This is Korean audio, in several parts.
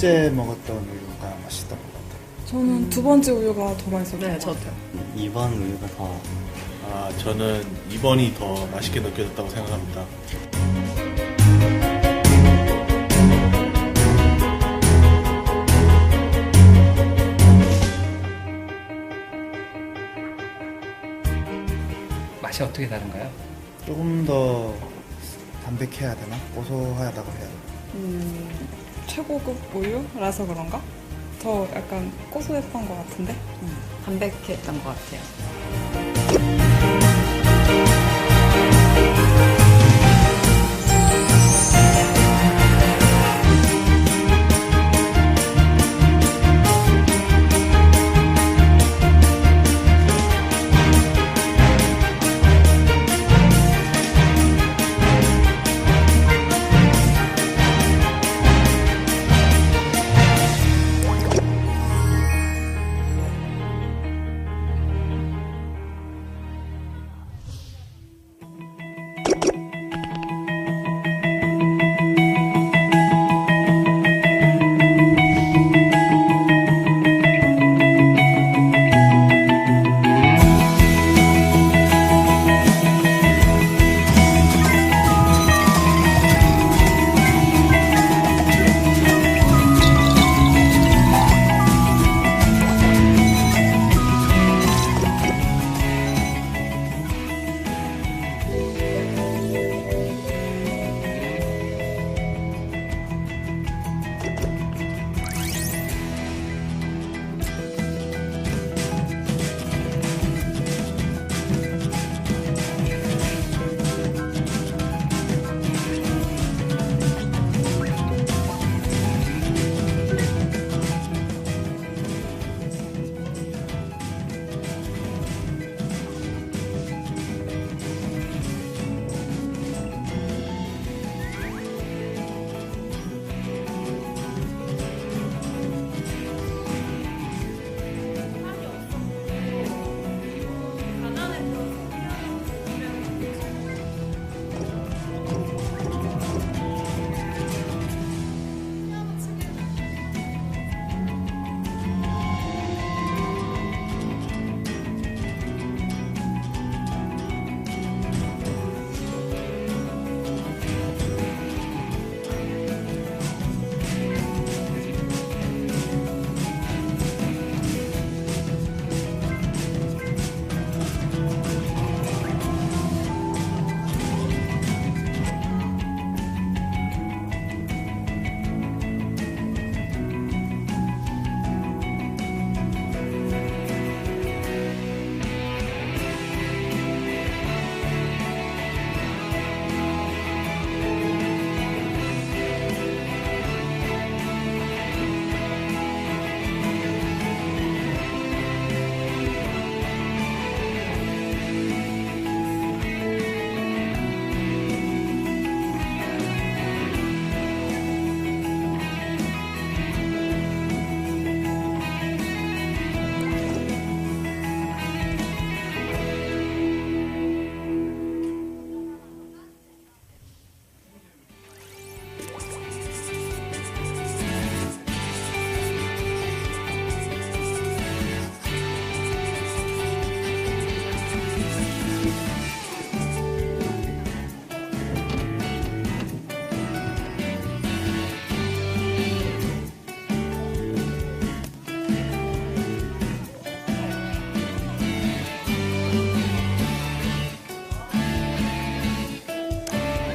번째 먹었던 우유가 맛있던 것 같아요. 저는 두 번째 우유가 더 맛있었어요. 네, 저도요. 2번 우유가 더. 저는 2번이 더 맛있게 느껴졌다고 생각합니다. 맛이 어떻게 다른가요? 조금 더 담백해야 되나? 고소하다고 해야 되나? 최고급 우유라서 그런가? 더 약간 고소했던 것 같은데? 담백했던 것 같아요.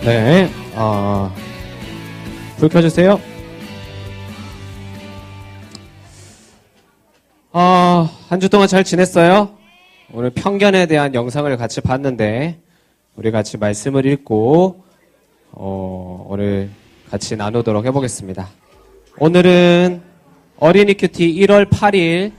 네, 불 켜주세요. 한 주 동안 잘 지냈어요? 오늘 편견에 대한 영상을 같이 봤는데, 우리 같이 말씀을 읽고, 오늘 같이 나누도록 해보겠습니다. 오늘은 어린이 큐티 1월 8일,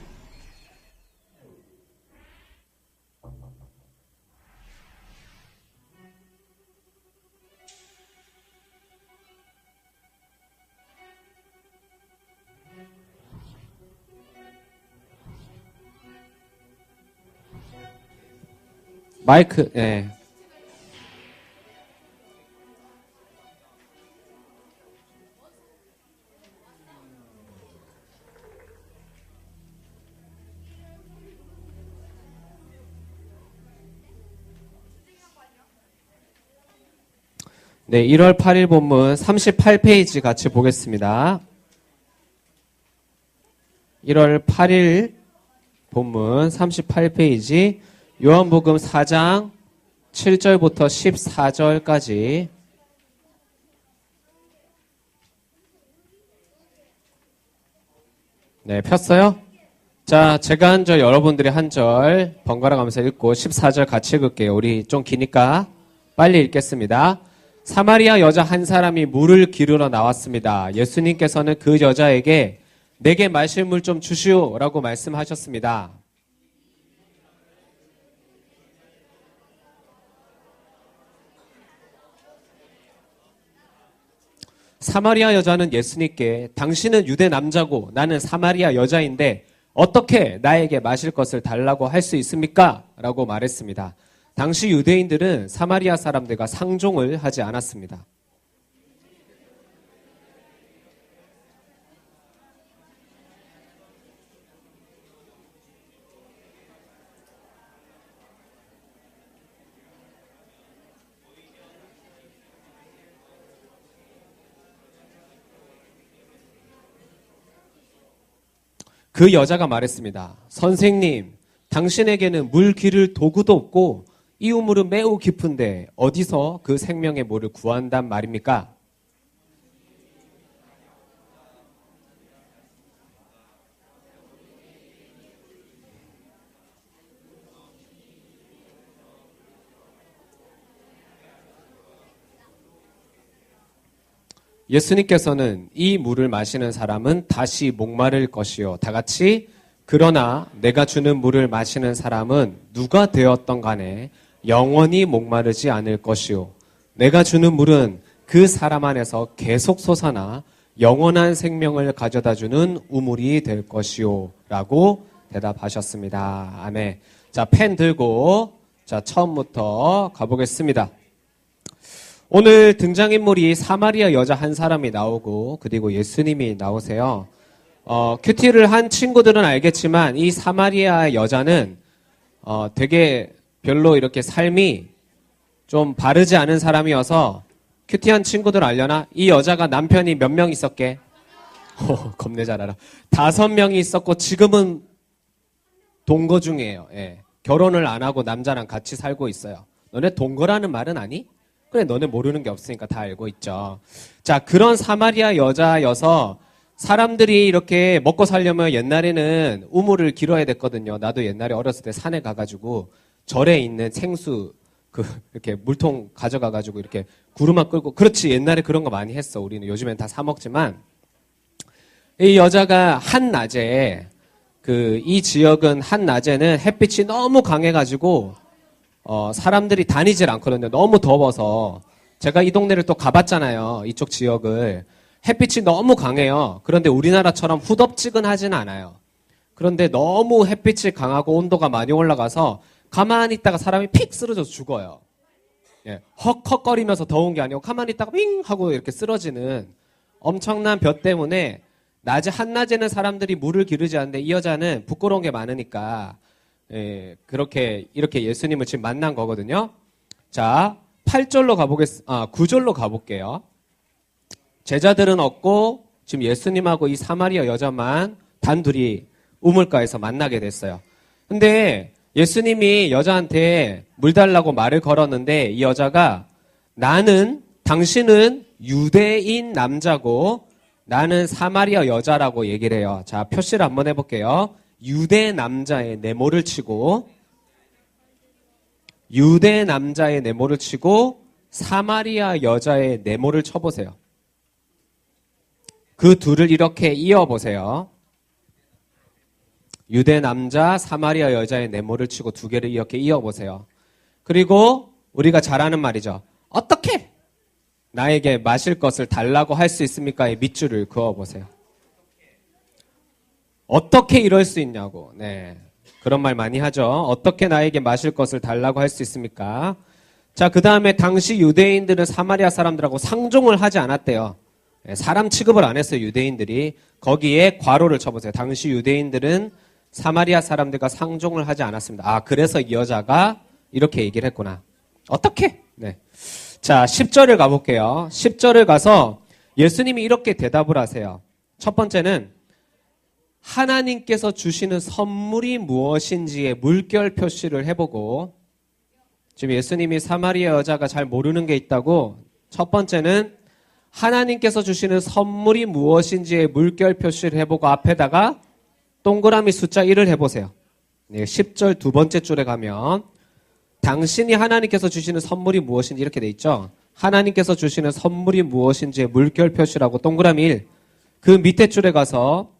마이크, 예. 네, 1월 8일 본문 38페이지 같이 보겠습니다. 1월 8일 본문 38페이지 요한복음 4장 7절부터 14절까지 네, 폈어요? 자, 제가 한 절, 여러분들이 한 절 번갈아 가면서 읽고 14절 같이 읽을게요. 우리 좀 기니까 빨리 읽겠습니다. 사마리아 여자 한 사람이 물을 기르러 나왔습니다. 예수님께서는 그 여자에게 내게 마실 물 좀 주시오라고 말씀하셨습니다. 사마리아 여자는 예수님께 당신은 유대 남자고 나는 사마리아 여자인데 어떻게 나에게 마실 것을 달라고 할 수 있습니까? 라고 말했습니다. 당시 유대인들은 사마리아 사람들과 상종을 하지 않았습니다. 그 여자가 말했습니다. 선생님, 당신에게는 물 기를 도구도 없고 이 우물은 매우 깊은데 어디서 그 생명의 물을 구한단 말입니까? 예수님께서는 이 물을 마시는 사람은 다시 목마를 것이요. 다 같이 그러나 내가 주는 물을 마시는 사람은 누가 되었던 간에 영원히 목마르지 않을 것이요. 내가 주는 물은 그 사람 안에서 계속 솟아나 영원한 생명을 가져다 주는 우물이 될 것이요. 라고 대답하셨습니다. 아멘. 자, 펜 들고 자, 처음부터 가보겠습니다. 오늘 등장인물이 사마리아 여자 한 사람이 나오고 그리고 예수님이 나오세요. 큐티를 한 친구들은 알겠지만 이 사마리아 여자는 되게 별로 이렇게 삶이 좀 바르지 않은 사람이어서 큐티한 친구들 알려나? 이 여자가 남편이 몇 명 있었게? 겁내 잘 알아. 5명이 있었고 지금은 동거 중이에요. 예. 결혼을 안 하고 남자랑 같이 살고 있어요. 너네 동거라는 말은 아니? 그래, 너네 모르는 게 없으니까 다 알고 있죠. 자, 그런 사마리아 여자여서 사람들이 이렇게 먹고 살려면 옛날에는 우물을 길어야 됐거든요. 나도 옛날에 어렸을 때 산에 가가지고 절에 있는 생수 이렇게 물통 가져가가지고 이렇게 구루마 끌고, 그렇지, 옛날에 그런 거 많이 했어. 우리는 요즘엔 다 사 먹지만 이 여자가 한낮에 이 지역은 한낮에는 햇빛이 너무 강해가지고 사람들이 다니질 않거든요. 너무 더워서. 제가 이 동네를 또 가봤잖아요. 이쪽 지역을. 햇빛이 너무 강해요. 그런데 우리나라처럼 후덥지근하진 않아요. 그런데 너무 햇빛이 강하고 온도가 많이 올라가서 가만히 있다가 사람이 픽 쓰러져서 죽어요. 예, 헉헉거리면서 더운 게 아니고 가만히 있다가 윙 하고 이렇게 쓰러지는 엄청난 볕 때문에 한낮에는 사람들이 물을 기르지 않는데 이 여자는 부끄러운 게 많으니까 이렇게 예수님을 지금 만난 거거든요. 자, 9절로 가볼게요. 제자들은 없고 지금 예수님하고 이 사마리아 여자만 단둘이 우물가에서 만나게 됐어요. 근데 예수님이 여자한테 물 달라고 말을 걸었는데 이 여자가 당신은 유대인 남자고 나는 사마리아 여자라고 얘기를 해요. 자, 표시를 한번 해볼게요. 유대 남자의 네모를 치고 사마리아 여자의 네모를 쳐보세요. 그 둘을 이렇게 이어보세요. 유대 남자, 사마리아 여자의 네모를 치고 두 개를 이렇게 이어보세요. 그리고 우리가 잘 아는 말이죠. 어떻게 나에게 마실 것을 달라고 할 수 있습니까?의 밑줄을 그어보세요. 어떻게 이럴 수 있냐고. 네, 그런 말 많이 하죠. 어떻게 나에게 마실 것을 달라고 할 수 있습니까? 자, 그 다음에 당시 유대인들은 사마리아 사람들하고 상종을 하지 않았대요. 사람 취급을 안 했어요, 유대인들이. 거기에 괄호를 쳐보세요. 당시 유대인들은 사마리아 사람들과 상종을 하지 않았습니다. 아, 그래서 이 여자가 이렇게 얘기를 했구나. 어떻게? 네. 자, 10절을 가볼게요. 10절을 가서 예수님이 이렇게 대답을 하세요. 첫 번째는 하나님께서 주시는 선물이 무엇인지의 물결 표시를 해보고, 지금 예수님이 사마리아 여자가 잘 모르는 게 있다고. 첫 번째는 하나님께서 주시는 선물이 무엇인지의 물결 표시를 해보고 앞에다가 동그라미 숫자 1을 해보세요. 10절 두 번째 줄에 가면 당신이 하나님께서 주시는 선물이 무엇인지 이렇게 돼 있죠. 하나님께서 주시는 선물이 무엇인지의 물결 표시라고 동그라미 1. 그 밑에 줄에 가서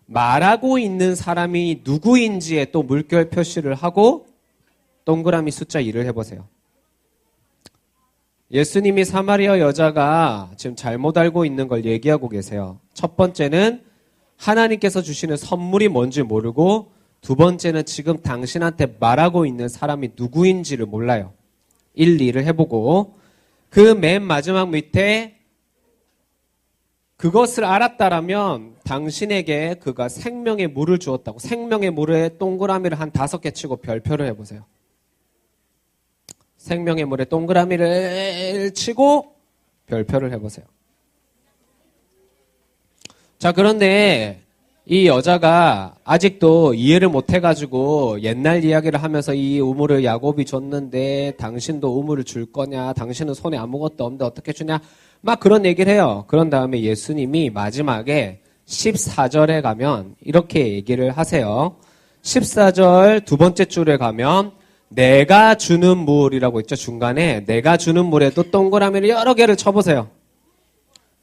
말하고 있는 사람이 누구인지에 또 물결 표시를 하고 동그라미 숫자 2를 해보세요. 예수님이 사마리아 여자가 지금 잘못 알고 있는 걸 얘기하고 계세요. 첫 번째는 하나님께서 주시는 선물이 뭔지 모르고, 두 번째는 지금 당신한테 말하고 있는 사람이 누구인지를 몰라요. 1, 2를 해보고, 그 맨 마지막 밑에 그것을 알았다라면 당신에게 그가 생명의 물을 주었다고. 생명의 물에 동그라미를 한 5개 치고 별표를 해보세요. 생명의 물에 동그라미를 치고 별표를 해보세요. 자, 그런데 이 여자가 아직도 이해를 못해가지고 옛날 이야기를 하면서 이 우물을 야곱이 줬는데 당신도 우물을 줄 거냐, 당신은 손에 아무것도 없는데 어떻게 주냐, 막 그런 얘기를 해요. 그런 다음에 예수님이 마지막에 14절에 가면 이렇게 얘기를 하세요. 14절 두 번째 줄에 가면 내가 주는 물이라고 있죠. 중간에 내가 주는 물에도 동그라미를 여러 개를 쳐보세요.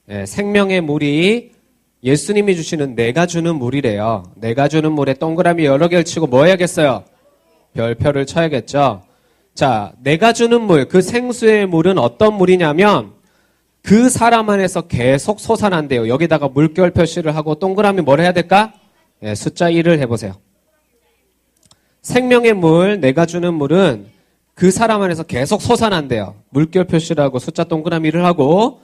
네, 생명의 물이 예수님이 주시는 내가 주는 물이래요. 내가 주는 물에 동그라미 여러 개를 치고 뭐 해야겠어요? 별표를 쳐야겠죠. 자, 내가 주는 물, 그 생수의 물은 어떤 물이냐면 그 사람 안에서 계속 솟아난대요. 여기다가 물결 표시를 하고 동그라미 뭘 해야 될까? 네, 숫자 1을 해보세요. 생명의 물, 내가 주는 물은 그 사람 안에서 계속 솟아난대요. 물결 표시를 하고 숫자 동그라미를 하고,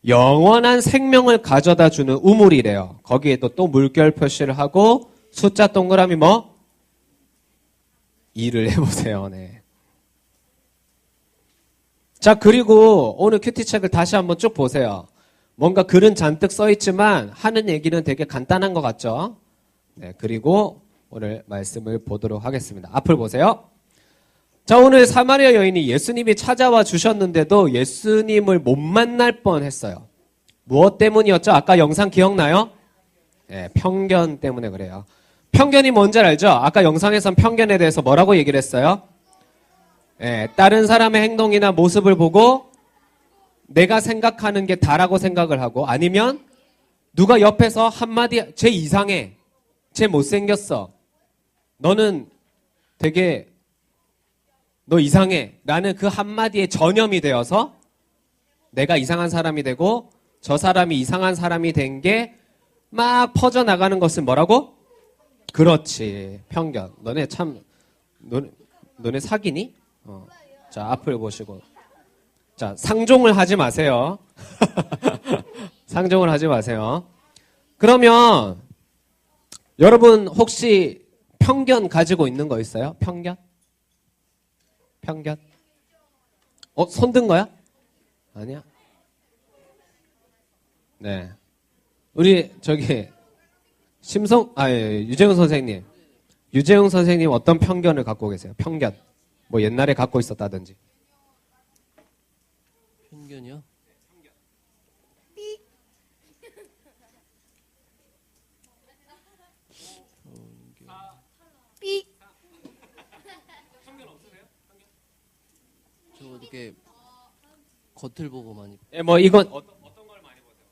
영원한 생명을 가져다 주는 우물이래요. 거기에도 또 물결 표시를 하고 숫자 동그라미 뭐? 2를 해보세요. 네. 자, 그리고 오늘 큐티책을 다시 한번 쭉 보세요. 뭔가 글은 잔뜩 써있지만 하는 얘기는 되게 간단한 것 같죠? 네, 그리고 오늘 말씀을 보도록 하겠습니다. 앞을 보세요. 자, 오늘 사마리아 여인이 예수님이 찾아와 주셨는데도 예수님을 못 만날 뻔했어요. 무엇 때문이었죠? 아까 영상 기억나요? 네, 편견 때문에 그래요. 편견이 뭔지 알죠? 아까 영상에선 편견에 대해서 뭐라고 얘기를 했어요? 네, 다른 사람의 행동이나 모습을 보고 내가 생각하는 게 다라고 생각을 하고, 아니면 누가 옆에서 한마디 쟤 이상해, 쟤 못생겼어, 너는 되게 너 이상해 라는 그 한마디에 전염이 되어서 내가 이상한 사람이 되고 저 사람이 이상한 사람이 된 게 막 퍼져나가는 것을 뭐라고? 그렇지, 편견. 너네 참 너네 사귀니? 자, 앞을 보시고, 자, 상종을 하지 마세요. 상종을 하지 마세요. 그러면 여러분 혹시 편견 가지고 있는 거 있어요? 편견? 편견? 손 든 거야? 아니야? 네. 우리 저기 유재용 선생님. 유재용 선생님 어떤 편견을 갖고 계세요? 편견. 뭐 옛날에 갖고 있었다든지. 편견이요? 저 이렇게 겉을 보고 많이 뭐 이건 어떤 걸 많이 보세요?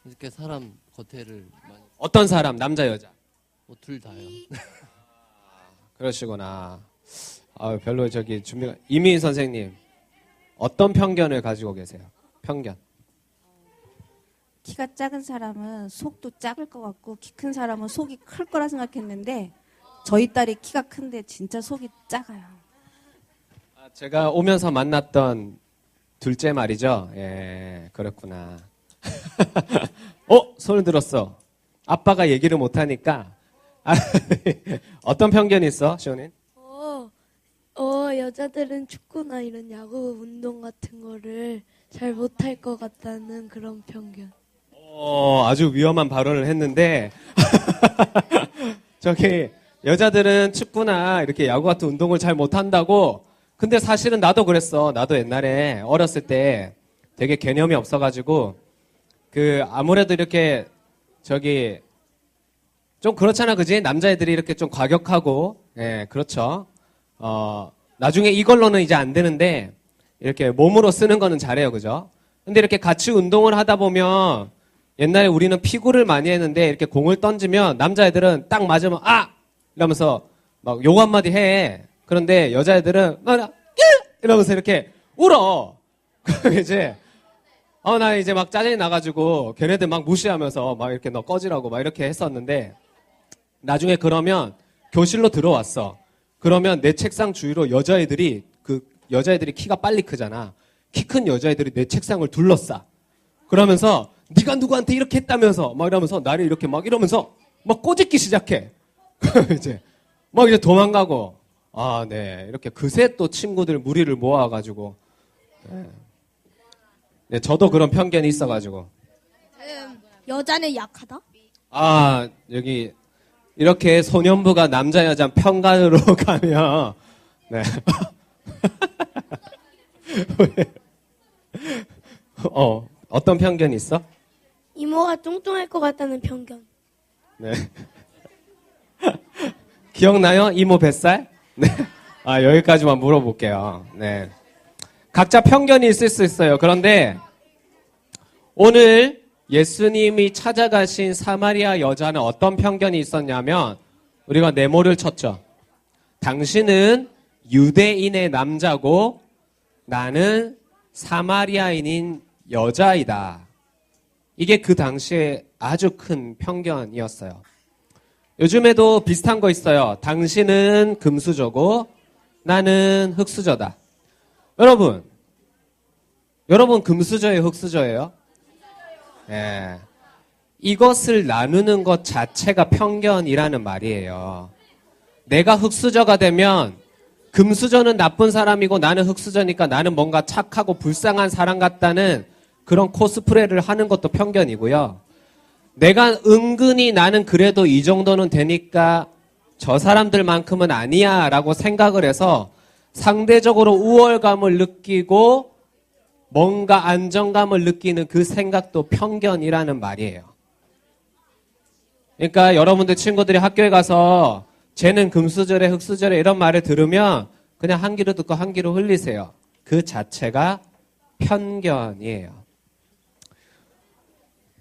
이렇게 사람 겉에를 많이 어떤 사람, 남자 여자? 둘 다요. 그러시구나. 별로 저기 준비가. 이민 선생님, 어떤 편견을 가지고 계세요? 편견. 키가 작은 사람은 속도 작을 것 같고 키 큰 사람은 속이 클 거라 생각했는데 저희 딸이 키가 큰데 진짜 속이 작아요. 제가 오면서 만났던 둘째 말이죠. 예, 그렇구나. 손을 들었어. 아빠가 얘기를 못하니까. 어떤 편견이 있어, 시온인? 여자들은 축구나 이런 야구 운동 같은 거를 잘 못할 것 같다는 그런 편견. 아주 위험한 발언을 했는데, 저기, 여자들은 축구나 이렇게 야구 같은 운동을 잘 못한다고. 근데 사실은 나도 그랬어. 나도 옛날에 어렸을 때 되게 개념이 없어가지고, 아무래도 이렇게, 좀 그렇잖아, 그지? 남자애들이 이렇게 좀 과격하고, 예, 그렇죠. 나중에 이걸로는 이제 안 되는데, 이렇게 몸으로 쓰는 거는 잘해요, 그죠? 근데 이렇게 같이 운동을 하다 보면, 옛날에 우리는 피구를 많이 했는데, 이렇게 공을 던지면, 남자애들은 딱 맞으면, 아! 이러면서, 막 욕 한마디 해. 그런데 여자애들은, 이러면서 이렇게 울어. 이제, 나 이제 막 짜증이 나가지고, 걔네들 막 무시하면서, 막 이렇게 너 꺼지라고 막 이렇게 했었는데, 나중에 그러면 교실로 들어왔어. 그러면 내 책상 주위로 여자애들이 키가 빨리 크잖아. 키 큰 여자애들이 내 책상을 둘러싸. 그러면서 네가 누구한테 이렇게 했다면서 막 이러면서 나를 이렇게 막 이러면서 막 꼬집기 시작해. 이제 막 이제 도망가고. 네. 이렇게 그새 또 친구들 무리를 모아가지고. 네, 저도 그런 편견이 있어가지고. 여자는 약하다? 여기 이렇게 소년부가 남자 여자 편간으로 가면 네. 어떤 편견이 있어? 이모가 뚱뚱할 것 같다는 편견. 네. 기억나요? 이모 뱃살? 네. 여기까지만 물어볼게요. 네. 각자 편견이 있을 수 있어요. 그런데 오늘 예수님이 찾아가신 사마리아 여자는 어떤 편견이 있었냐면 우리가 네모를 쳤죠. 당신은 유대인의 남자고 나는 사마리아인인 여자이다. 이게 그 당시에 아주 큰 편견이었어요. 요즘에도 비슷한 거 있어요. 당신은 금수저고 나는 흙수저다. 여러분 금수저예요, 흙수저예요? 예. 이것을 나누는 것 자체가 편견이라는 말이에요. 내가 흙수저가 되면 금수저는 나쁜 사람이고 나는 흙수저니까 나는 뭔가 착하고 불쌍한 사람 같다는 그런 코스프레를 하는 것도 편견이고요. 내가 은근히 나는 그래도 이 정도는 되니까 저 사람들만큼은 아니야 라고 생각을 해서 상대적으로 우월감을 느끼고 뭔가 안정감을 느끼는 그 생각도 편견이라는 말이에요. 그러니까 여러분들 친구들이 학교에 가서 쟤는 금수저래 흙수저래 이런 말을 들으면 그냥 한 귀로 듣고 한 귀로 흘리세요. 그 자체가 편견이에요.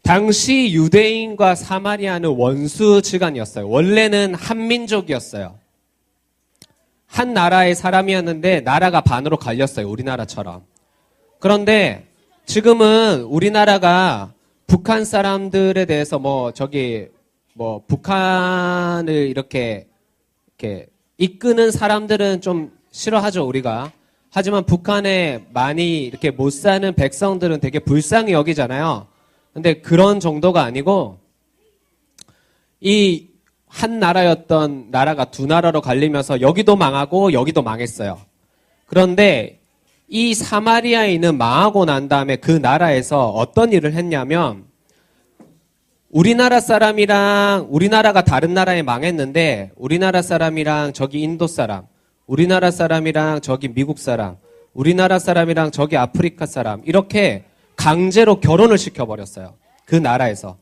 당시 유대인과 사마리아는 원수지간이었어요. 원래는 한민족이었어요. 한 나라의 사람이었는데 나라가 반으로 갈렸어요. 우리나라처럼. 그런데 지금은 우리나라가 북한 사람들에 대해서 북한을 이렇게 이끄는 사람들은 좀 싫어하죠, 우리가. 하지만 북한에 많이 이렇게 못 사는 백성들은 되게 불쌍히 여기잖아요. 근데 그런 정도가 아니고 이 한 나라였던 나라가 두 나라로 갈리면서 여기도 망하고 여기도 망했어요. 그런데 이 사마리아인은 망하고 난 다음에 그 나라에서 어떤 일을 했냐면 우리나라 사람이랑 우리나라가 다른 나라에 망했는데 우리나라 사람이랑 저기 인도 사람, 우리나라 사람이랑 저기 미국 사람, 우리나라 사람이랑 저기 아프리카 사람 이렇게 강제로 결혼을 시켜버렸어요. 그 나라에서.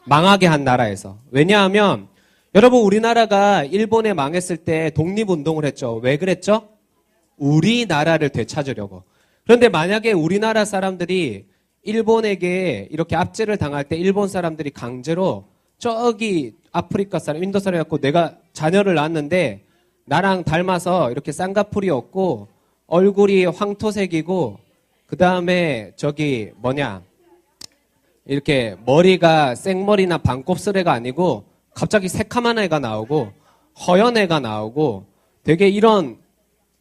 망하게 한 나라에서. 왜냐하면 여러분 우리나라가 일본에 망했을 때 독립운동을 했죠. 왜 그랬죠? 우리나라를 되찾으려고. 그런데 만약에 우리나라 사람들이 일본에게 이렇게 압제를 당할 때 일본 사람들이 강제로 저기 아프리카 사람, 인도 사람 갖고 내가 자녀를 낳았는데 나랑 닮아서 이렇게 쌍꺼풀이었고 얼굴이 황토색이고 그 다음에 저기 이렇게 머리가 생머리나 반곱슬애가 아니고 갑자기 새카만 애가 나오고 허연 애가 나오고 되게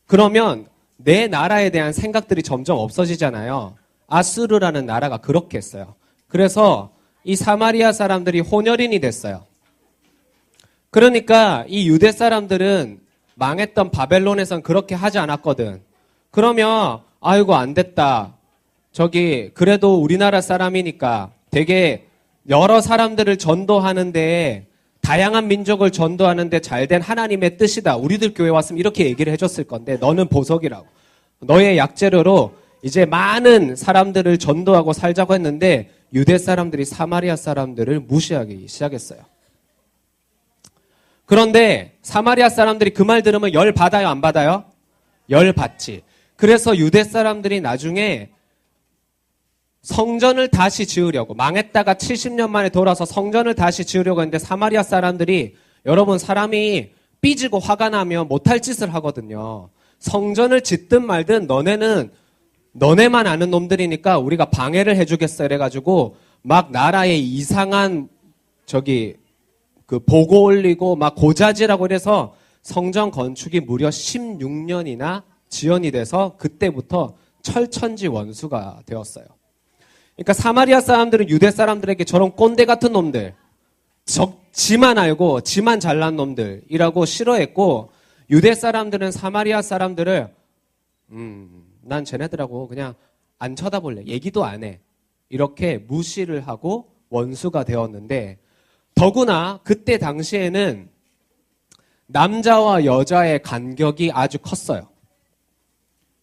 그러면 내 나라에 대한 생각들이 점점 없어지잖아요. 아수르라는 나라가 그렇게 했어요. 그래서 이 사마리아 사람들이 혼혈인이 됐어요. 그러니까 이 유대 사람들은 망했던 바벨론에선 그렇게 하지 않았거든. 그러면 아이고 안 됐다. 저기 그래도 우리나라 사람이니까 되게 여러 사람들을 전도하는데 다양한 민족을 전도하는데 잘된 하나님의 뜻이다. 우리들 교회 왔으면 이렇게 얘기를 해줬을 건데 너는 보석이라고. 너의 약재료로 이제 많은 사람들을 전도하고 살자고 했는데 유대 사람들이 사마리아 사람들을 무시하기 시작했어요. 그런데 사마리아 사람들이 그 말 들으면 열 받아요, 안 받아요? 열 받지. 그래서 유대 사람들이 나중에 성전을 다시 지으려고 망했다가 70년 만에 돌아서 성전을 다시 지으려고 했는데 사마리아 사람들이 여러분 사람이 삐지고 화가 나면 못할 짓을 하거든요. 성전을 짓든 말든 너네만 아는 놈들이니까 우리가 방해를 해주겠어 이래가지고 막 나라에 이상한 그 보고 올리고 막 고자질하고 이래서 성전 건축이 무려 16년이나 지연이 돼서 그때부터 철천지 원수가 되었어요. 그러니까 사마리아 사람들은 유대 사람들에게 저런 꼰대 같은 놈들, 지만 알고 지만 잘난 놈들이라고 싫어했고 유대 사람들은 사마리아 사람들을 난 쟤네들하고 그냥 안 쳐다볼래. 얘기도 안 해. 이렇게 무시를 하고 원수가 되었는데 더구나 그때 당시에는 남자와 여자의 간격이 아주 컸어요.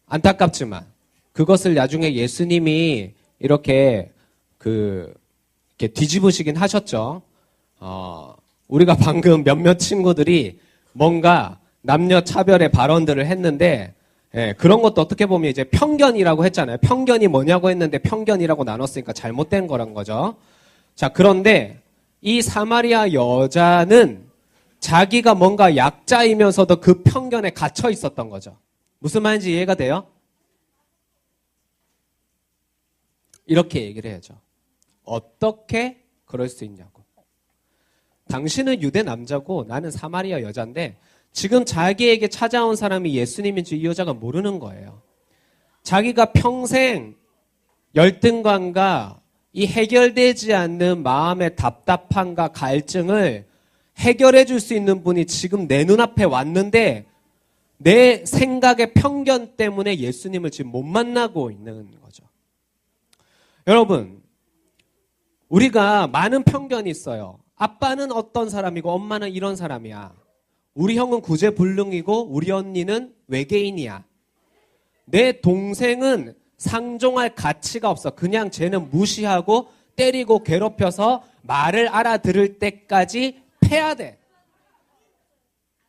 안타깝지만 그것을 나중에 예수님이 이렇게 뒤집으시긴 하셨죠. 우리가 방금 몇몇 친구들이 뭔가 남녀 차별의 발언들을 했는데 그런 것도 어떻게 보면 이제 편견이라고 했잖아요. 편견이 뭐냐고 했는데 편견이라고 나눴으니까 잘못된 거란 거죠. 자, 그런데 이 사마리아 여자는 자기가 뭔가 약자이면서도 그 편견에 갇혀 있었던 거죠. 무슨 말인지 이해가 돼요? 이렇게 얘기를 해야죠. 어떻게 그럴 수 있냐고. 당신은 유대 남자고 나는 사마리아 여자인데 지금 자기에게 찾아온 사람이 예수님인지 이 여자가 모르는 거예요. 자기가 평생 열등감과 이 해결되지 않는 마음의 답답함과 갈증을 해결해 줄 수 있는 분이 지금 내 눈앞에 왔는데 내 생각의 편견 때문에 예수님을 지금 못 만나고 있는 거죠. 여러분, 우리가 많은 편견이 있어요. 아빠는 어떤 사람이고 엄마는 이런 사람이야. 우리 형은 구제불능이고 우리 언니는 외계인이야. 내 동생은 상종할 가치가 없어. 그냥 쟤는 무시하고 때리고 괴롭혀서 말을 알아들을 때까지 패야 돼.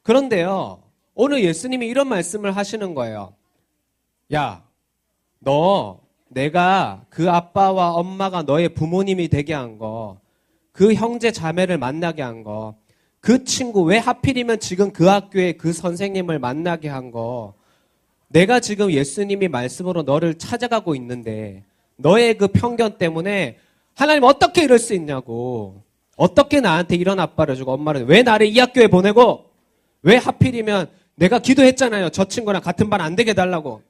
그런데요, 오늘 예수님이 이런 말씀을 하시는 거예요. 야, 내가 그 아빠와 엄마가 너의 부모님이 되게 한 거, 그 형제 자매를 만나게 한 거, 그 친구 왜 하필이면 지금 그 학교에 그 선생님을 만나게 한 거, 내가 지금 예수님이 말씀으로 너를 찾아가고 있는데 너의 그 편견 때문에 하나님 어떻게 이럴 수 있냐고. 어떻게 나한테 이런 아빠를 주고 엄마를, 왜 나를 이 학교에 보내고, 왜 하필이면 내가 기도했잖아요. 저 친구랑 같은 반 안 되게 해달라고.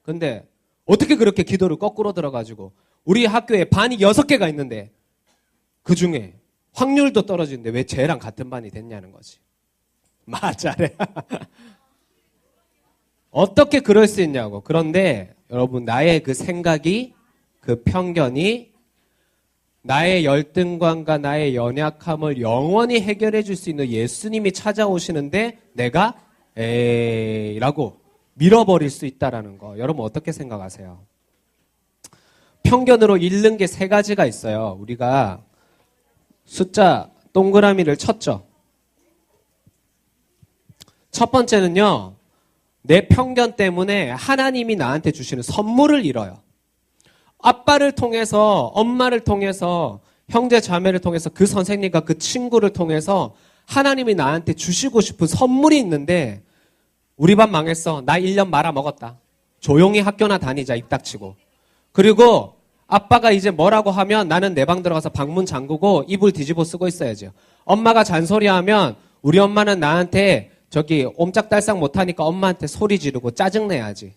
근데 어떻게 그렇게 기도를 거꾸로 들어가지고 우리 학교에 반이 6개가 있는데 그 중에 확률도 떨어지는데 왜 쟤랑 같은 반이 됐냐는 거지. 맞아래. 어떻게 그럴 수 있냐고. 그런데 여러분, 나의 그 생각이, 그 편견이 나의 열등감과 나의 연약함을 영원히 해결해 줄 수 있는 예수님이 찾아오시는데 내가 라고 밀어버릴 수 있다라는 거. 여러분 어떻게 생각하세요? 편견으로 잃는 게 3가지가 있어요. 우리가 숫자 동그라미를 쳤죠. 첫 번째는요, 내 편견 때문에 하나님이 나한테 주시는 선물을 잃어요. 아빠를 통해서, 엄마를 통해서, 형제 자매를 통해서, 그 선생님과 그 친구를 통해서 하나님이 나한테 주시고 싶은 선물이 있는데 우리 반 망했어. 나 1년 말아먹었다. 조용히 학교나 다니자, 입 닥치고. 그리고 아빠가 이제 뭐라고 하면 나는 내 방 들어가서 방문 잠그고 이불 뒤집어 쓰고 있어야죠. 엄마가 잔소리하면 우리 엄마는 나한테 옴짝달싹 못하니까 엄마한테 소리 지르고 짜증내야지.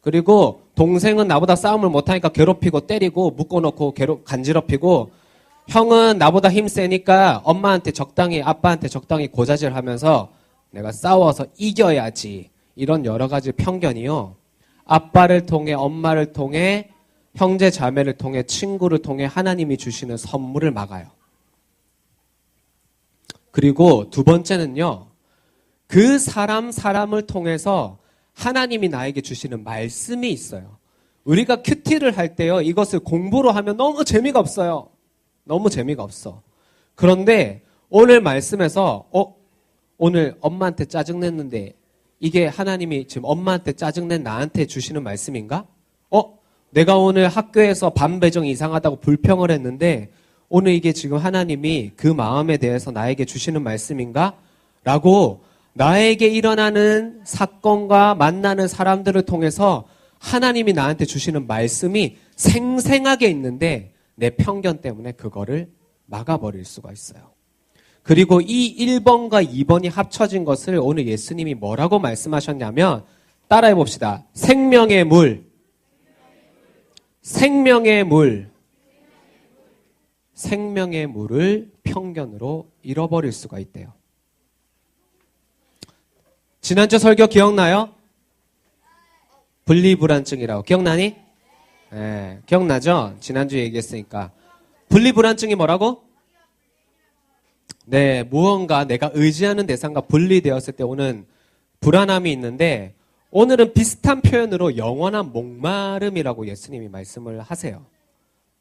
그리고 동생은 나보다 싸움을 못하니까 괴롭히고 때리고 묶어놓고 간지럽히고, 형은 나보다 힘 세니까 엄마한테 적당히, 아빠한테 적당히 고자질하면서 내가 싸워서 이겨야지. 이런 여러 가지 편견이요. 아빠를 통해, 엄마를 통해, 형제 자매를 통해, 친구를 통해 하나님이 주시는 선물을 막아요. 그리고 두 번째는요. 그 사람을 통해서 하나님이 나에게 주시는 말씀이 있어요. 우리가 큐티를 할 때요. 이것을 공부로 하면 너무 재미가 없어요. 너무 재미가 없어. 그런데 오늘 말씀에서 오늘 엄마한테 짜증냈는데 이게 하나님이 지금 엄마한테 짜증낸 나한테 주시는 말씀인가? 내가 오늘 학교에서 반 배정이 이상하다고 불평을 했는데 오늘 이게 지금 하나님이 그 마음에 대해서 나에게 주시는 말씀인가? 라고 나에게 일어나는 사건과 만나는 사람들을 통해서 하나님이 나한테 주시는 말씀이 생생하게 있는데 내 편견 때문에 그거를 막아버릴 수가 있어요. 그리고 이 1번과 2번이 합쳐진 것을 오늘 예수님이 뭐라고 말씀하셨냐면 따라해 봅시다. 생명의 물. 생명의 물. 생명의 물을 편견으로 잃어버릴 수가 있대요. 지난주 설교 기억나요? 분리불안증이라고. 기억나니? 네, 기억나죠? 지난주 얘기했으니까. 분리불안증이 뭐라고? 네, 무언가 내가 의지하는 대상과 분리되었을 때 오는 불안함이 있는데 오늘은 비슷한 표현으로 영원한 목마름이라고 예수님이 말씀을 하세요.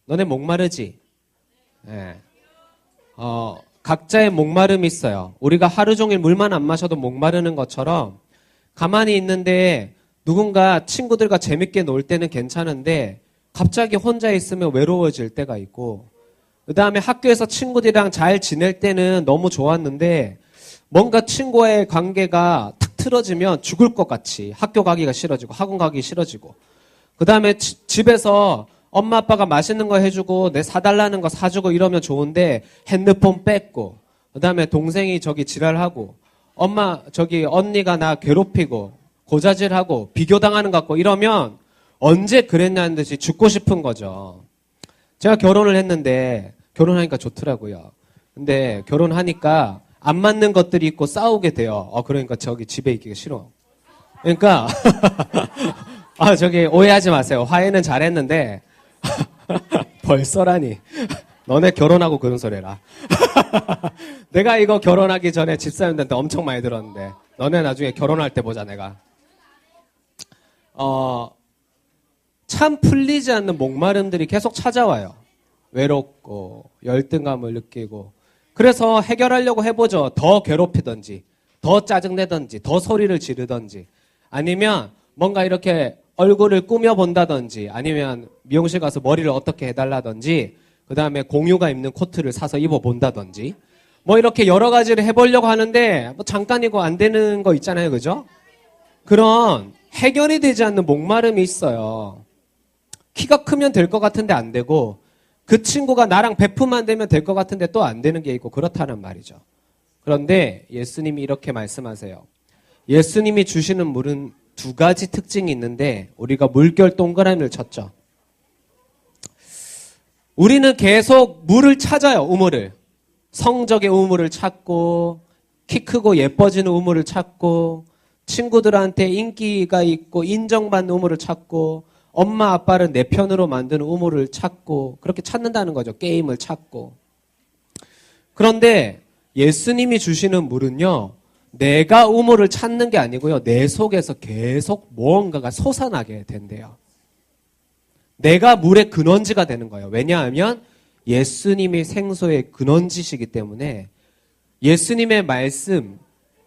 너네 목마르지? 네. 각자의 목마름이 있어요. 우리가 하루 종일 물만 안 마셔도 목마르는 것처럼 가만히 있는데 누군가 친구들과 재밌게 놀 때는 괜찮은데 갑자기 혼자 있으면 외로워질 때가 있고 그 다음에 학교에서 친구들이랑 잘 지낼 때는 너무 좋았는데 뭔가 친구와의 관계가 탁 틀어지면 죽을 것 같이 학교 가기가 싫어지고 학원 가기 싫어지고 그 다음에 집에서 엄마 아빠가 맛있는 거 해주고 내 사달라는 거 사주고 이러면 좋은데 핸드폰 뺏고 그 다음에 동생이 저기 지랄하고 언니가 나 괴롭히고 고자질하고 비교당하는 것 같고 이러면 언제 그랬냐는 듯이 죽고 싶은 거죠. 제가 결혼을 했는데 결혼하니까 좋더라고요. 근데 결혼하니까 안 맞는 것들이 있고 싸우게 돼요. 그러니까 저기 집에 있기가 싫어. 그러니까 저기 오해하지 마세요. 화해는 잘했는데 벌써라니. 너네 결혼하고 그런 소리 해라. 내가 이거 결혼하기 전에 집사님들한테 엄청 많이 들었는데 너네 나중에 결혼할 때 보자 내가. 참 풀리지 않는 목마름들이 계속 찾아와요. 외롭고 열등감을 느끼고 그래서 해결하려고 해보죠. 더 괴롭히든지 더 짜증내든지 더 소리를 지르든지 아니면 뭔가 이렇게 얼굴을 꾸며본다든지 아니면 미용실 가서 머리를 어떻게 해달라든지 그 다음에 공유가 입는 코트를 사서 입어본다든지 뭐 이렇게 여러 가지를 해보려고 하는데 뭐 잠깐이고 안 되는 거 있잖아요. 그죠? 그런 해결이 되지 않는 목마름이 있어요. 키가 크면 될 것 같은데 안 되고 그 친구가 나랑 베프만 되면 될 것 같은데 또 안 되는 게 있고 그렇다는 말이죠. 그런데 예수님이 이렇게 말씀하세요. 예수님이 주시는 물은 두 가지 특징이 있는데 우리가 물결 동그라미를 쳤죠. 우리는 계속 물을 찾아요. 우물을. 성적의 우물을 찾고 키 크고 예뻐지는 우물을 찾고 친구들한테 인기가 있고 인정받는 우물을 찾고 엄마 아빠를 내 편으로 만드는 우물을 찾고 그렇게 찾는다는 거죠. 게임을 찾고. 그런데 예수님이 주시는 물은요. 내가 우물을 찾는 게 아니고요. 내 속에서 계속 무언가가 솟아나게 된대요. 내가 물의 근원지가 되는 거예요. 왜냐하면 예수님이 생소의 근원지시기 때문에 예수님의 말씀,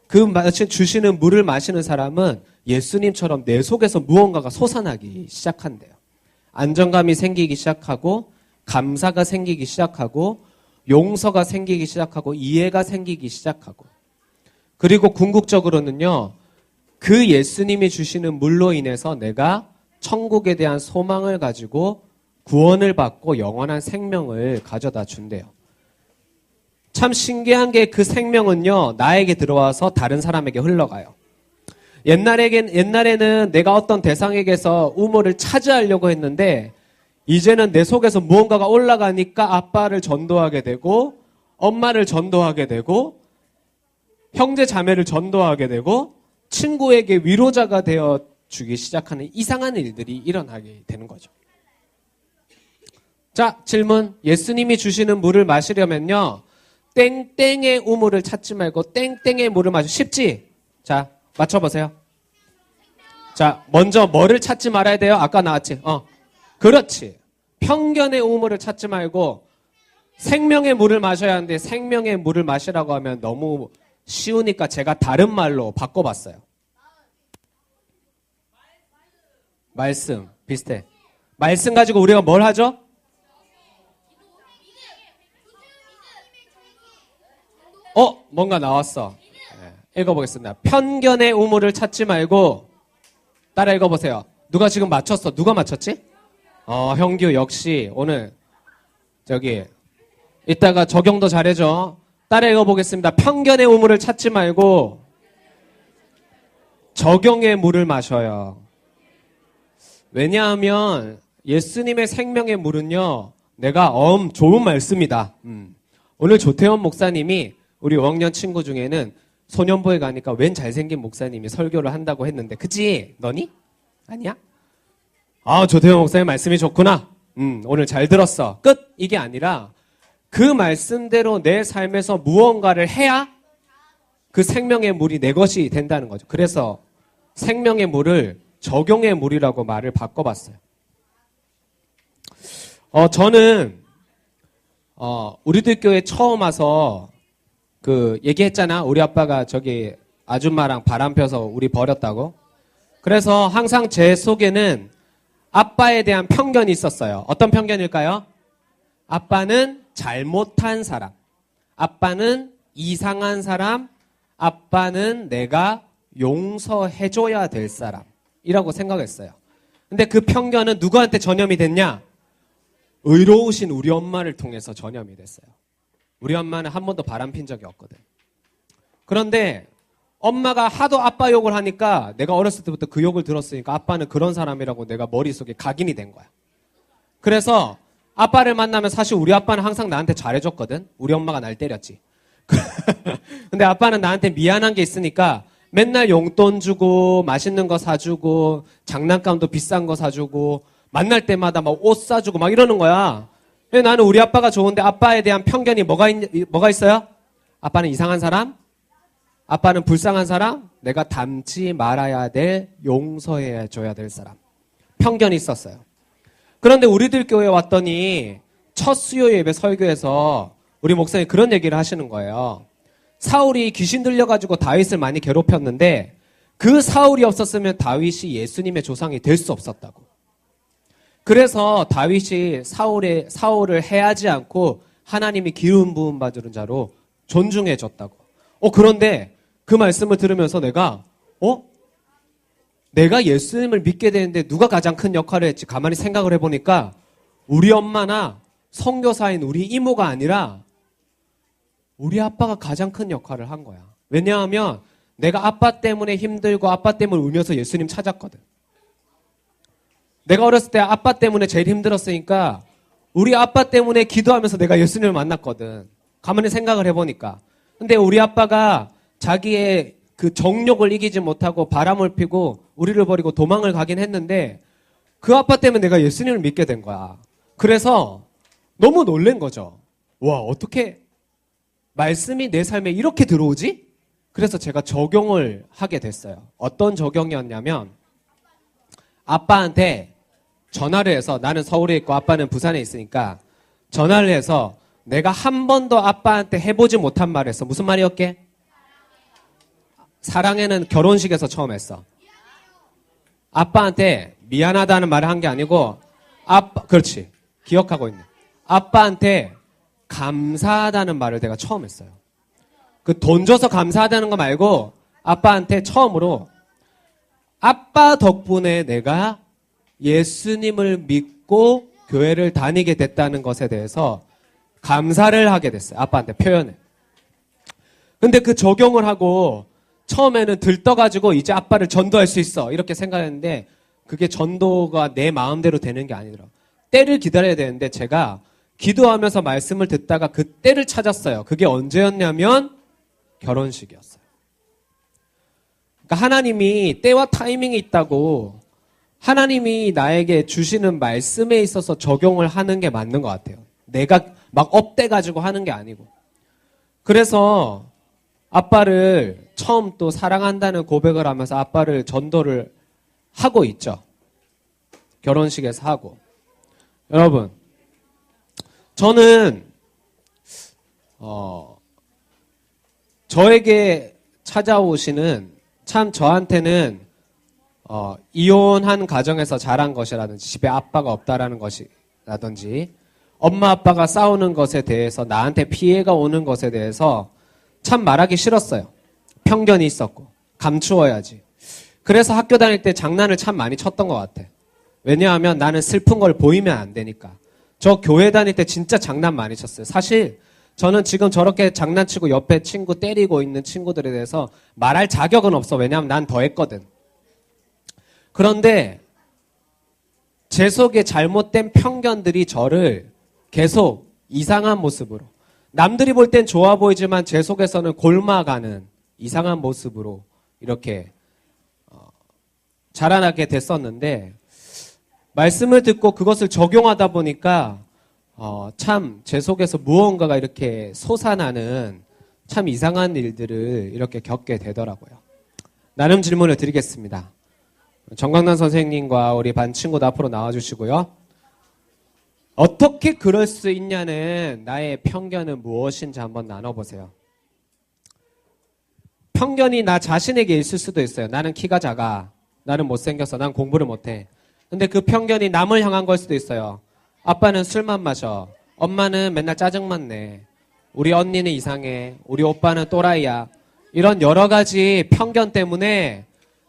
그 주시는 물을 마시는 사람은 예수님처럼 내 속에서 무언가가 솟아나기 시작한대요. 안정감이 생기기 시작하고 감사가 생기기 시작하고 용서가 생기기 시작하고 이해가 생기기 시작하고 그리고 궁극적으로는요. 그 예수님이 주시는 물로 인해서 내가 천국에 대한 소망을 가지고 구원을 받고 영원한 생명을 가져다 준대요. 참 신기한 게 그 생명은요. 나에게 들어와서 다른 사람에게 흘러가요. 옛날에는 내가 어떤 대상에게서 우물을 차지하려고 했는데 이제는 내 속에서 무언가가 올라가니까 아빠를 전도하게 되고 엄마를 전도하게 되고 형제 자매를 전도하게 되고 친구에게 위로자가 되어 주기 시작하는 이상한 일들이 일어나게 되는 거죠. 자, 질문. 예수님이 주시는 물을 마시려면요, 땡땡의 우물을 찾지 말고 땡땡의 물을 마셔. 쉽지? 자, 맞춰보세요. 자, 먼저 뭐를 찾지 말아야 돼요? 아까 나왔지? 그렇지. 편견의 우물을 찾지 말고 생명의 물을 마셔야 하는데, 생명의 물을 마시라고 하면 너무 쉬우니까 제가 다른 말로 바꿔봤어요. 말씀. 비슷해. 말씀 가지고 우리가 뭘 하죠? 뭔가 나왔어. 네, 읽어보겠습니다. 편견의 우물을 찾지 말고, 따라 읽어보세요. 누가 지금 맞췄어? 누가 맞췄지? 형규 역시 오늘 이따가 적용도 잘해줘. 따라 읽어보겠습니다. 편견의 우물을 찾지 말고 적용의 물을 마셔요. 왜냐하면 예수님의 생명의 물은요, 내가 좋은 말씀이다. 오늘 조태원 목사님이 우리 5학년 친구 중에는 소년부에 가니까 웬 잘생긴 목사님이 설교를 한다고 했는데, 그치? 너니? 아니야? 조태원 목사님 말씀이 좋구나. 오늘 잘 들었어. 끝! 이게 아니라 그 말씀대로 내 삶에서 무언가를 해야 그 생명의 물이 내 것이 된다는 거죠. 그래서 생명의 물을 적용의 물이라고 말을 바꿔봤어요. 저는 우리들 교회 처음 와서 얘기했잖아. 우리 아빠가 아줌마랑 바람 펴서 우리 버렸다고. 그래서 항상 제 속에는 아빠에 대한 편견이 있었어요. 어떤 편견일까요? 아빠는 잘못한 사람, 아빠는 이상한 사람, 아빠는 내가 용서해줘야 될 사람이라고 생각했어요. 근데 그 편견은 누구한테 전염이 됐냐? 의로우신 우리 엄마를 통해서 전염이 됐어요. 우리 엄마는 한 번도 바람핀 적이 없거든. 그런데 엄마가 하도 아빠 욕을 하니까 내가 어렸을 때부터 그 욕을 들었으니까 아빠는 그런 사람이라고 내가 머릿속에 각인이 된 거야. 그래서 아빠를 만나면 사실 우리 아빠는 항상 나한테 잘해줬거든. 우리 엄마가 날 때렸지. 근데 아빠는 나한테 미안한 게 있으니까 맨날 용돈 주고 맛있는 거 사주고 장난감도 비싼 거 사주고 만날 때마다 막 옷 사주고 막 이러는 거야. 나는 우리 아빠가 좋은데 아빠에 대한 편견이 뭐가 있어요? 아빠는 이상한 사람? 아빠는 불쌍한 사람? 내가 닮지 말아야 될, 용서해 줘야 될 사람. 편견이 있었어요. 그런데 우리들 교회에 왔더니 첫 수요 예배 설교에서 우리 목사님이 그런 얘기를 하시는 거예요. 사울이 귀신 들려가지고 다윗을 많이 괴롭혔는데 그 사울이 없었으면 다윗이 예수님의 조상이 될 수 없었다고. 그래서 다윗이 사울을 해하지 않고 하나님이 기름 부음 받은 자로 존중해 줬다고. 그런데 그 말씀을 들으면서 내가 예수님을 믿게 되는데 누가 가장 큰 역할을 했지? 가만히 생각을 해보니까 우리 엄마나 선교사인 우리 이모가 아니라 우리 아빠가 가장 큰 역할을 한 거야. 왜냐하면 내가 아빠 때문에 힘들고 아빠 때문에 울면서 예수님 찾았거든. 내가 어렸을 때 아빠 때문에 제일 힘들었으니까 우리 아빠 때문에 기도하면서 내가 예수님을 만났거든. 가만히 생각을 해보니까. 근데 우리 아빠가 자기의 그 정욕을 이기지 못하고 바람을 피고 우리를 버리고 도망을 가긴 했는데 그 아빠 때문에 내가 예수님을 믿게 된 거야. 그래서 너무 놀란 거죠. 와, 어떻게 말씀이 내 삶에 이렇게 들어오지? 그래서 제가 적용을 하게 됐어요. 어떤 적용이었냐면 아빠한테 전화를 해서, 나는 서울에 있고 아빠는 부산에 있으니까 전화를 해서 내가 한 번도 아빠한테 해보지 못한 말을 했어. 무슨 말이었게? 사랑해는 결혼식에서 처음 했어. 아빠한테 미안하다는 말을 한 게 아니고 그렇지. 기억하고 있네. 아빠한테 감사하다는 말을 내가 처음 했어요. 그 돈 줘서 감사하다는 거 말고 아빠한테 처음으로 아빠 덕분에 내가 예수님을 믿고 교회를 다니게 됐다는 것에 대해서 감사를 하게 됐어요. 아빠한테 표현을. 근데 그 적용을 하고 처음에는 들떠가지고 이제 아빠를 전도할 수 있어 이렇게 생각했는데 그게 전도가 내 마음대로 되는 게 아니더라고요. 때를 기다려야 되는데 제가 기도하면서 말씀을 듣다가 그 때를 찾았어요. 그게 언제였냐면 결혼식이었어요. 그러니까 하나님이 때와 타이밍이 있다고 하나님이 나에게 주시는 말씀에 있어서 적용을 하는 게 맞는 것 같아요. 내가 막 업돼가지고 하는 게 아니고. 그래서 아빠를 처음 또 사랑한다는 고백을 하면서 아빠를 전도를 하고 있죠. 결혼식에서 하고. 여러분, 저는 저에게 찾아오시는 참 저한테는 이혼한 가정에서 자란 것이라든지 집에 아빠가 없다라는 것이라든지 엄마 아빠가 싸우는 것에 대해서 나한테 피해가 오는 것에 대해서 참 말하기 싫었어요. 편견이 있었고 감추어야지. 그래서 학교 다닐 때 장난을 참 많이 쳤던 것 같아. 왜냐하면 나는 슬픈 걸 보이면 안 되니까. 저 교회 다닐 때 진짜 장난 많이 쳤어요. 사실 저는 지금 저렇게 장난치고 옆에 친구 때리고 있는 친구들에 대해서 말할 자격은 없어. 왜냐하면 난 더 했거든. 그런데 제 속에 잘못된 편견들이 저를 계속 이상한 모습으로, 남들이 볼 땐 좋아 보이지만 제 속에서는 골마가는 이상한 모습으로 이렇게 자라나게 됐었는데, 말씀을 듣고 그것을 적용하다 보니까 참 제 속에서 무언가가 이렇게 솟아나는 참 이상한 일들을 이렇게 겪게 되더라고요. 나름 질문을 드리겠습니다. 정강남 선생님과 우리 반 친구도 앞으로 나와주시고요. 어떻게 그럴 수 있냐는 나의 편견은 무엇인지 한번 나눠보세요. 편견이 나 자신에게 있을 수도 있어요. 나는 키가 작아. 나는 못생겼어. 난 공부를 못해. 근데 그 편견이 남을 향한 걸 수도 있어요. 아빠는 술만 마셔. 엄마는 맨날 짜증만 내. 우리 언니는 이상해. 우리 오빠는 또라이야. 이런 여러 가지 편견 때문에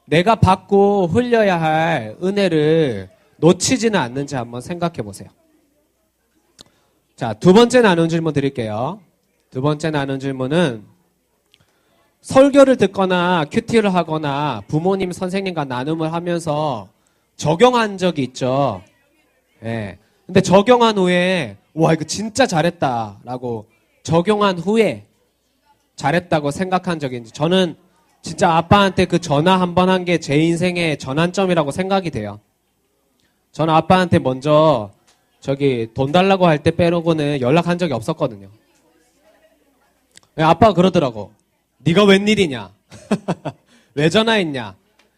내가 받고 흘려야 할 은혜를 놓치지는 않는지 한번 생각해 보세요. 자, 두 번째 나눈 질문 드릴게요. 두 번째 나눈 질문은 설교를 듣거나 큐티를 하거나 부모님, 선생님과 나눔을 하면서 적용한 적이 있죠. 예. 근데 적용한 후에 와, 이거 진짜 잘했다라고 적용한 후에 잘했다고 생각한 적이 있는지, 저는 진짜 아빠한테 그 전화 한 번 한 게 제 인생의 전환점이라고 생각이 돼요. 저는 아빠한테 먼저 돈 달라고 할 때 빼놓고는 연락한 적이 없었거든요. 아빠가 그러더라고. 네가 웬일이냐? 왜 전화했냐?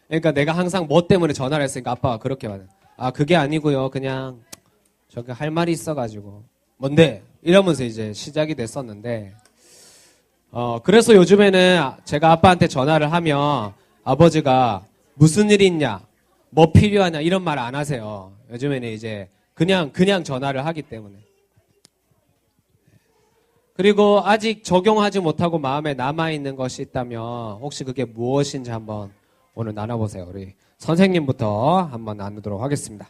그러니까 내가 항상 뭐 때문에 전화를 했으니까 아빠가 그렇게 말해. 아, 그게 아니고요. 그냥 저기 할 말이 있어가지고. 뭔데? 이러면서 이제 시작이 됐었는데, 그래서 요즘에는 제가 아빠한테 전화를 하면 아버지가 무슨 일이 있냐, 뭐 필요하냐 이런 말 안 하세요. 요즘에는 이제 그냥 전화를 하기 때문에. 그리고 아직 적용하지 못하고 마음에 남아있는 것이 있다면 혹시 그게 무엇인지 한번 오늘 나눠보세요. 우리 선생님부터 한번 나누도록 하겠습니다.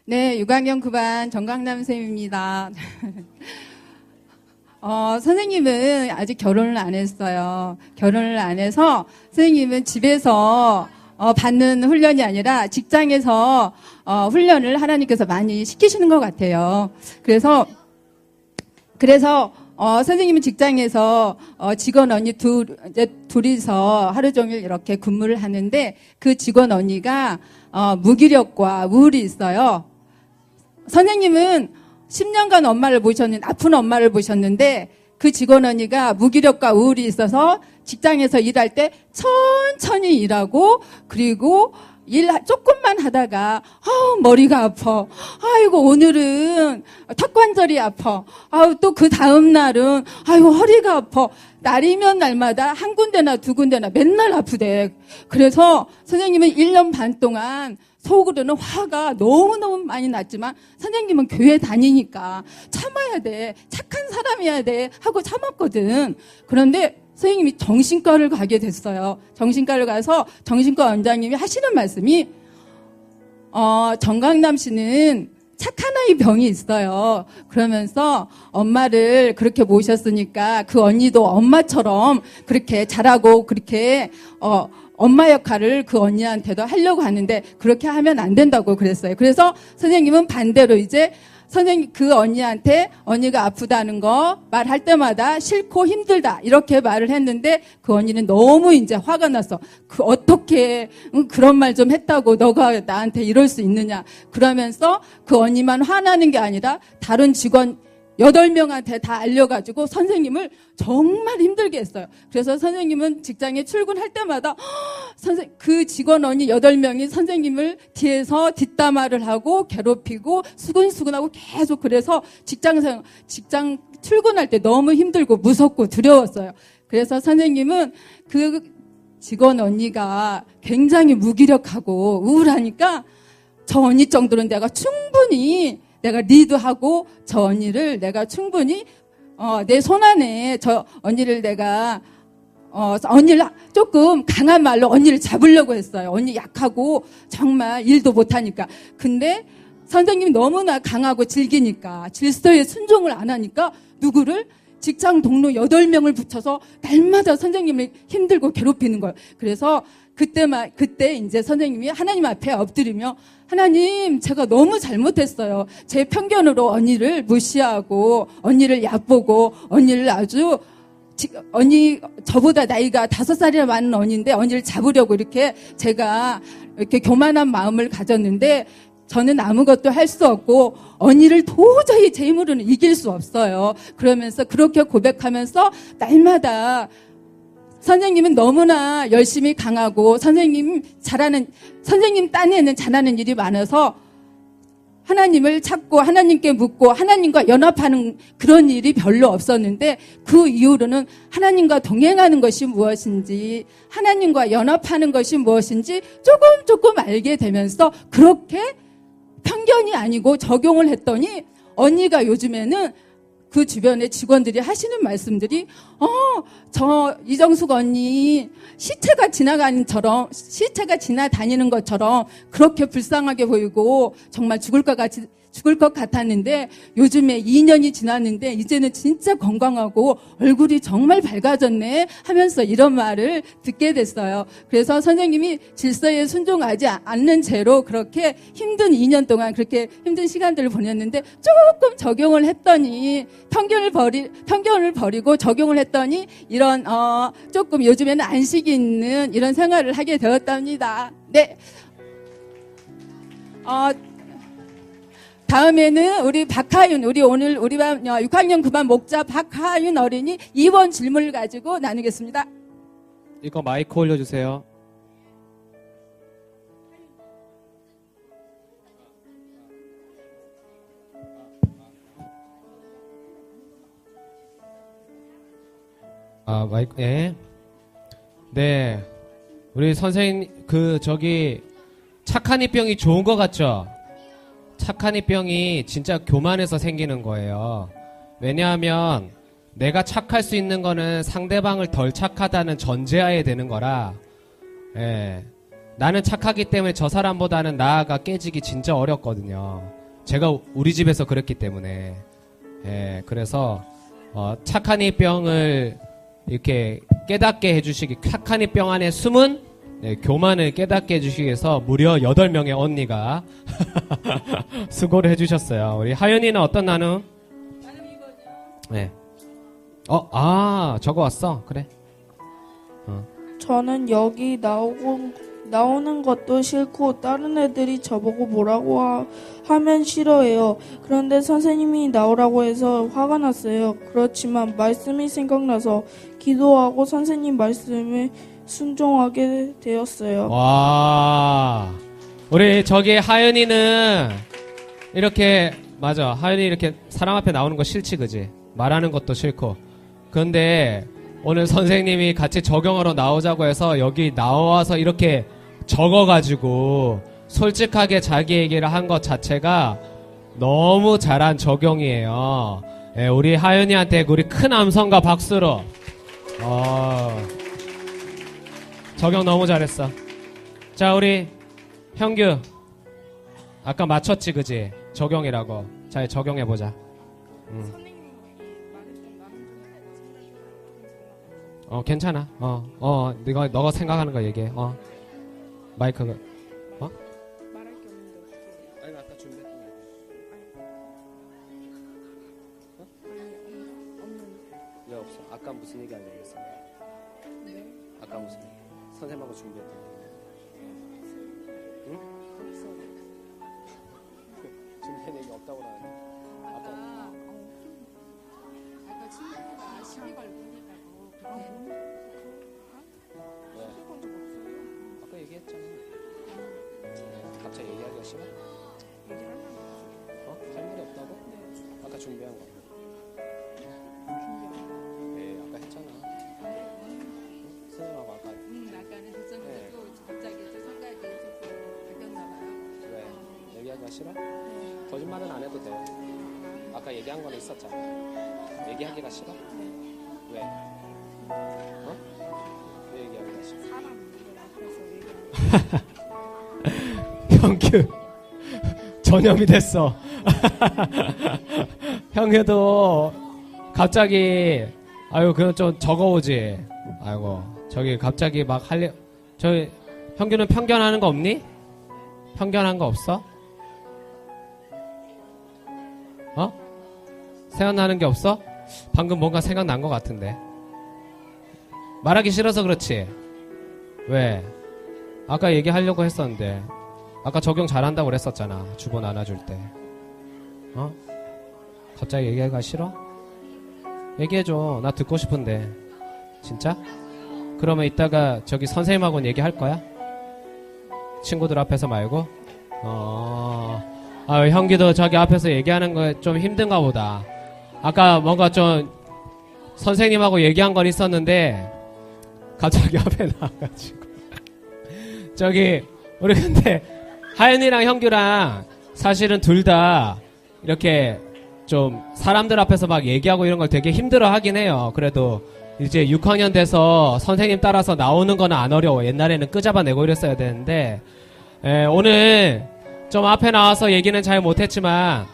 네, 6학년 9반 정강남 선생님입니다. 선생님은 아직 결혼을 안 했어요. 결혼을 안 해서 선생님은 집에서 받는 훈련이 아니라 직장에서 훈련을 하나님께서 많이 시키시는 것 같아요. 그래서 선생님은 직장에서 직원 언니 둘이서 하루 종일 이렇게 근무를 하는데, 그 직원 언니가 무기력과 우울이 있어요. 선생님은 10년간 엄마를 모셨는데, 아픈 엄마를 모셨는데, 그 직원 언니가 무기력과 우울이 있어서 직장에서 일할 때 천천히 일하고, 그리고 일 조금만 하다가 머리가 아파. 아이고, 오늘은 턱관절이 아파. 또 그 다음 날은 아이고, 허리가 아파. 날이면 날마다 한 군데나 두 군데나 맨날 아프대. 그래서 선생님은 1년 반 동안 속으로는 화가 너무너무 많이 났지만, 선생님은 교회 다니니까 참아야 돼, 착한 사람이어야 돼 하고 참았거든. 그런데 선생님이 정신과를 가게 됐어요. 정신과를 가서 정신과 원장님이 하시는 말씀이, 정강남 씨는 착한 아이 병이 있어요. 그러면서 엄마를 그렇게 모셨으니까 그 언니도 엄마처럼 그렇게 잘하고 그렇게 엄마 역할을 그 언니한테도 하려고 하는데 그렇게 하면 안 된다고 그랬어요. 그래서 선생님은 반대로 이제 선생님 그 언니한테 언니가 아프다는 거 말할 때마다 싫고 힘들다 이렇게 말을 했는데 그 언니는 너무 이제 화가 났어. 그 어떻게 그런 말 좀 했다고 너가 나한테 이럴 수 있느냐. 그러면서 그 언니만 화나는 게 아니라 다른 직원 8명한테 다 알려가지고 선생님을 정말 힘들게 했어요. 그래서 선생님은 직장에 출근할 때마다 그 직원 언니 8명이 선생님을 뒤에서 뒷담화를 하고 괴롭히고 수근수근하고 계속 그래서 직장 출근할 때 너무 힘들고 무섭고 두려웠어요. 그래서 선생님은 그 직원 언니가 굉장히 무기력하고 우울하니까 저 언니 정도는 내가 리드하고 저 언니를 내가 충분히 내 손안에 저 언니를 내가 언니를 조금 강한 말로 언니를 잡으려고 했어요. 언니 약하고 정말 일도 못하니까. 근데 선생님이 너무나 강하고 질기니까 질서에 순종을 안 하니까 누구를 직장 동료 8명을 붙여서 날마다 선생님을 힘들고 괴롭히는 거예요. 그래서 그때 이제 선생님이 하나님 앞에 엎드리며 하나님 제가 너무 잘못했어요. 제 편견으로 언니를 무시하고 언니를 얕보고 언니를 아주 언니 저보다 나이가 5살이나 많은 언니인데 언니를 잡으려고 이렇게 제가 이렇게 교만한 마음을 가졌는데 저는 아무것도 할 수 없고 언니를 도저히 제 힘으로는 이길 수 없어요. 그러면서 그렇게 고백하면서 날마다 선생님은 너무나 열심히 강하고 선생님 딴에는 잘하는 일이 많아서 하나님을 찾고 하나님께 묻고 하나님과 연합하는 그런 일이 별로 없었는데 그 이후로는 하나님과 동행하는 것이 무엇인지 하나님과 연합하는 것이 무엇인지 조금 알게 되면서 그렇게 편견이 아니고 적용을 했더니 언니가 요즘에는 그 주변의 직원들이 하시는 말씀들이 저 이정숙 언니 시체가 지나다니는 것처럼 그렇게 불쌍하게 보이고 정말 죽을 것 같았는데 요즘에 2년이 지났는데 이제는 진짜 건강하고 얼굴이 정말 밝아졌네 하면서 이런 말을 듣게 됐어요. 그래서 선생님이 질서에 순종하지 않는 채로 그렇게 힘든 2년 동안 그렇게 힘든 시간들을 보냈는데 조금 적용을 했더니 편견을 버리고 적용을 했더니 이런 조금 요즘에는 안식이 있는 이런 생활을 하게 되었답니다. 네. 다음에는 우리 박하윤, 우리 반 6학년 9반 목자 박하윤 어린이 2번 질문을 가지고 나누겠습니다. 이거 마이크 올려주세요. 마이크, 예. 네. 우리 선생님, 착한 이병이 좋은 것 같죠? 착한 이병이 진짜 교만해서 생기는 거예요. 왜냐하면 내가 착할 수 있는 거는 상대방을 덜 착하다는 전제하에 되는 거라, 예. 나는 착하기 때문에 저 사람보다는 나아가 깨지기 진짜 어렵거든요. 제가 우리 집에서 그랬기 때문에. 예. 그래서, 착한 이병을 이렇게 깨닫게 해주시기, 착한 이병 안에 숨은 교만을 깨닫게 해주시기 위해서 무려 8명의 언니가 수고를 해주셨어요. 우리 하윤이는 어떤 나눔? 네. 저거 왔어? 그래. 저는 여기 나오는 것도 싫고 다른 애들이 저보고 뭐라고 하면 싫어해요. 그런데 선생님이 나오라고 해서 화가 났어요. 그렇지만 말씀이 생각나서 기도하고 선생님 말씀에 순종하게 되었어요. 와, 우리 저기 하윤이는 이렇게, 맞아, 하윤이 이렇게 사람 앞에 나오는 거 싫지, 그지? 말하는 것도 싫고. 그런데 오늘 선생님이 같이 적용하러 나오자고 해서 여기 나와서 이렇게 적어가지고 솔직하게 자기 얘기를 한 것 자체가 너무 잘한 적용이에요. 예, 우리 하윤이한테 우리 큰 함성과 박수로. 적용 너무 잘했어. 자, 우리 형규. 아까 맞췄지, 그지? 적용이라고. 자, 적용해보자. 괜찮아. 너가 생각하는 거 얘기해. 마이크가. 아니, 아까 준비했던 거. 무슨 얘기 하려고 했어? 아까 무슨 얘기? 선생님하고 준비했던 얘기. 응? 준비한 얘기 없다고 나왔는데. 아까 친구가 시비 걸고 있다고 왜? 아까 얘기했잖아. 갑자기 얘기하기가 싫어? 할 말이 없다고? 아까 준비한 거. 네, 아까 했잖아. 선생님하고 아까. 아까는 됐었는데 또 갑자기 또 생각이 있어서 바뀌었나 봐요. 왜? 얘기하기가 싫어? 거짓말은 안 해도 돼. 아까 얘기한 거는 있었잖아. 얘기하기가 싫어? 왜? 어? 왜 얘기하기가 싫어? 형규 전염이 됐어. 형규도 갑자기 아유 그건 좀 적어오지. 아이고 저기 갑자기 막 저기 형규는 편견하는 거 없니? 편견한 거 없어? 어? 생각나는 게 없어? 방금 뭔가 생각난 것 같은데. 말하기 싫어서 그렇지. 왜? 아까 얘기하려고 했었는데. 아까 적용 잘한다고 그랬었잖아. 주본 안아줄 때. 어? 갑자기 얘기하기가 싫어? 얘기해줘. 나 듣고 싶은데. 진짜? 그러면 이따가 저기 선생님하고는 얘기할 거야? 친구들 앞에서 말고? 형기도 저기 앞에서 얘기하는 거 좀 힘든가 보다. 아까 뭔가 좀 선생님하고 얘기한 건 있었는데 갑자기 앞에 나와가지고 저기 우리 근데 하연이랑 형규랑 사실은 둘 다 이렇게 좀 사람들 앞에서 막 얘기하고 이런 걸 되게 힘들어 하긴 해요. 그래도 이제 6학년 돼서 선생님 따라서 나오는 거는 안 어려워. 옛날에는 끄잡아내고 이랬어야 되는데 오늘 좀 앞에 나와서 얘기는 잘 못했지만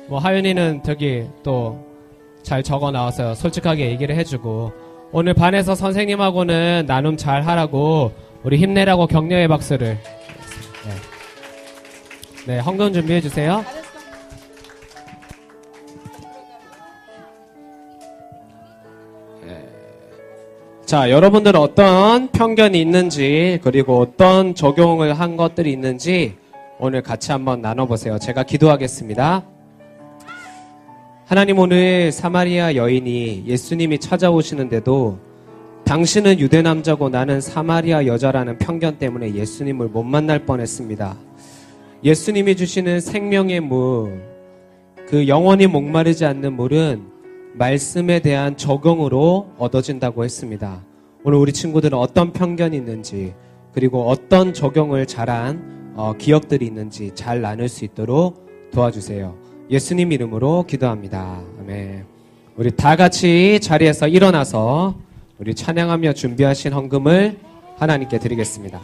뭐 하윤이는 저기 또 잘 적어 나와서 솔직하게 얘기를 해주고 오늘 반에서 선생님하고는 나눔 잘 하라고 우리 힘내라고 격려의 박수를 네, 헌금 준비해 주세요. 자, 여러분들은 어떤 편견이 있는지 그리고 어떤 적용을 한 것들이 있는지 오늘 같이 한번 나눠보세요. 제가 기도하겠습니다. 하나님, 오늘 사마리아 여인이 예수님이 찾아오시는데도 당신은 유대 남자고 나는 사마리아 여자라는 편견 때문에 예수님을 못 만날 뻔했습니다. 예수님이 주시는 생명의 물, 그 영원히 목마르지 않는 물은 말씀에 대한 적용으로 얻어진다고 했습니다. 오늘 우리 친구들은 어떤 편견이 있는지 그리고 어떤 적용을 잘한 기억들이 있는지 잘 나눌 수 있도록 도와주세요. 예수님 이름으로 기도합니다. 아멘. 우리 다 같이 자리에서 일어나서 우리 찬양하며 준비하신 헌금을 하나님께 드리겠습니다.